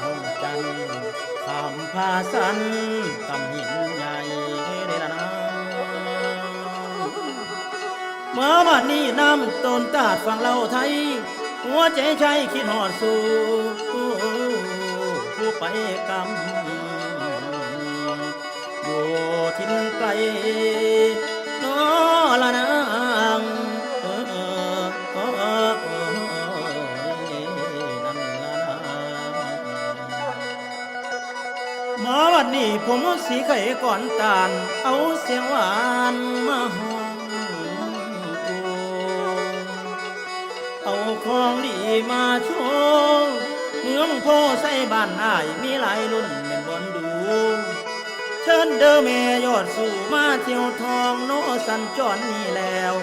ห้องจันขามพาสันกำหินใหญ่เดละนาเมื่อวันนี้น้ำต้นตาดฝั่งเราไทยหัวใจใจคิดหอดสู่ผู้ไปกำอยู่ทิ้นไกลนอละนางมาวันนี้ผมสีไข่ก่อนตาลเอาเสียงหวานมาห้องกูเอาของดีมาโชว์เมืองโพใส่บ้านอ้ายมีหลายรุ่นเป็นบอนดูเชิญเด้อแม่ยอดสู่มาเที่ยวทองโนสันจรนี่แล้ว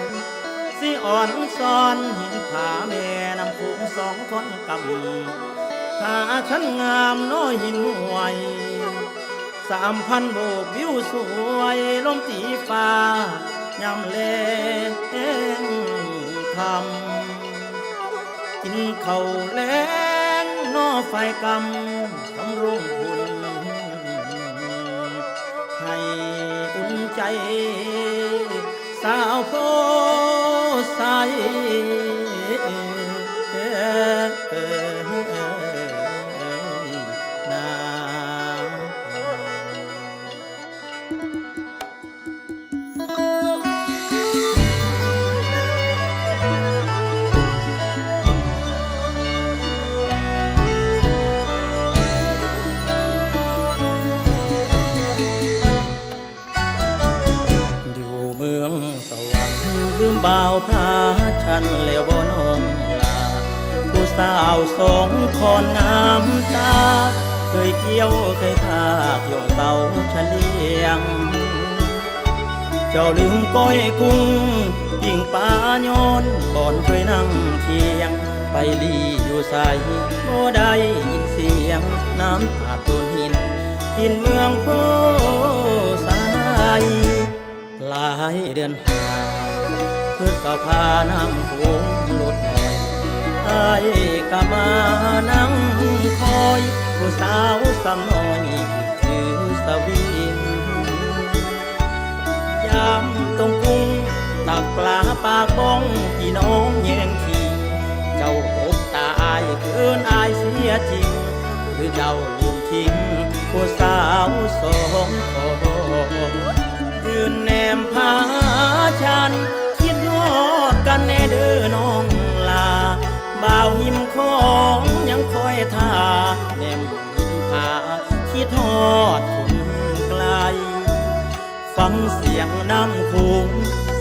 สิอ่อนซ้อนหินผาแม่นำคูงสองคนกำถ้าฉันงามน้อยหินห่วย3,000โบกวิวสวยลมตีฟ้ายำแลงคำกินข้าวแลงนอไฟกำรุ่งบุญให้อุ่นใจสาวโพใสบ่าวพาฉันแล้วบ่น้องลาผู้สาวสองคนงามตาเคยเกี่ยวเคยพากโยงเต่าฉันเลี้ยงเจ้าลืมก้อยกุ้งยิ่งปลาโยนบ่อนเคยนั่งเคียงไปลีอยู่ใส่บ่ได้ยินเสียงน้ำตาต้นหินหินเมืองโพสายหลายเดือนผ่านเพื่อสะพาน้ำโขงลดหน่อยไอ้กะมานั่งคอยผู้สาวสำน้อยถือสวิงยามตรงกุ้งตักปลาปากบ้องพี่น้องแย่งทีเจ้าอกตาอายเกินอายเสียจริงหรือเจ้าลืมทิ้งผู้สาวสองคนยืนแนมพาฉันกันแน่เด้อน้องลาบ่าวหิมของยังคอยท่าแนมหิมผาคิดทอดคุณไกลฟังเสียงน้ำคูง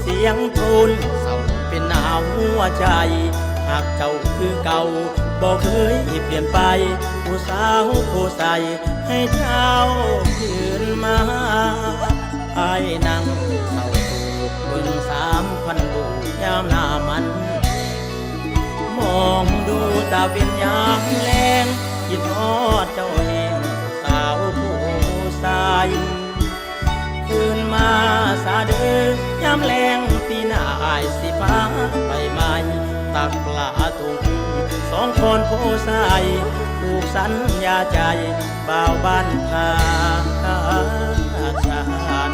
เสียงทุนเศร้าเป็นหนาวหัวใจหากเจ้าคือเก่าบ่เคยเปลี่ยนไปผู้สาวผู้ใสให้เจ้าคืนมาไอ้นั่งเศร้าเบิ่ง3,000บูยามหน้ามันมองดูตาเป็นยามแลงคิดทอดเจ้าเองสาวผู้สายคืนมาสาเด้อยามแลงปีหน้าอายสิพาไปใหม่ตักปลาตุงสองคนผู้สายผูกสัญญาใจบ่าวบ้านพาฉัน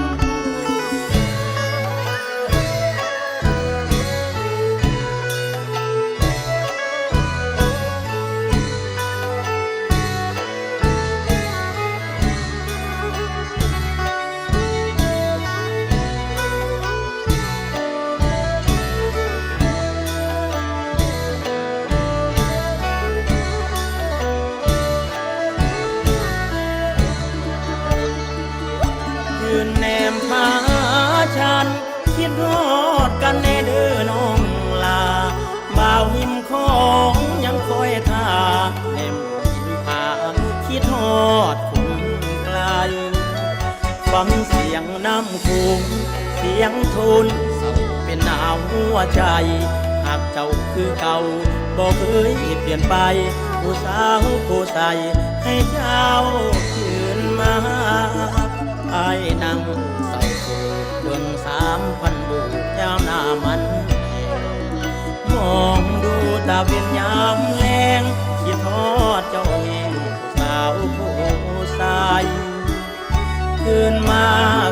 ฉันคิดฮอดกันแน่เด้อน้องลาบ่าวหิมของยังคอยท่าแนมหินผาคิดฮอดคุณไกลฟังเสียงน้ำคูงเสียงทุนเศร้าเป็นหนาวหัวใจหากเจ้าคือเก่าบ่เคยเปลี่ยนไปผู้สาวผู้ใสให้เจ้าคืนมาไอ้นั่งเศร้าโศกเบิ่ง3,000บูยามหน้ามันมองดูตาเป็นยามแลงคิดทอดเจ้าเองสา คืนมา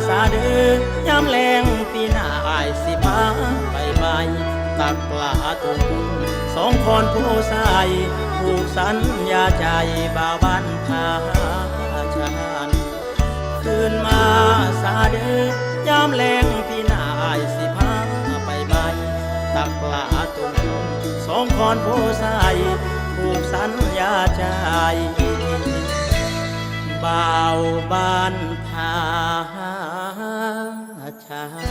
สาเดือยามแรงปีหน้าอายสิพาไปใบตักปลาตุงสองคนผู้ชายผูกสัญญาใจบ่าวบ้านพาชานคืนมาสาเดือยามแรงปีหน้าอายสิพาไปใบตักปลาตุงสองคนผู้ชายผูกสัญญาใจบ่าวบ้านพาชา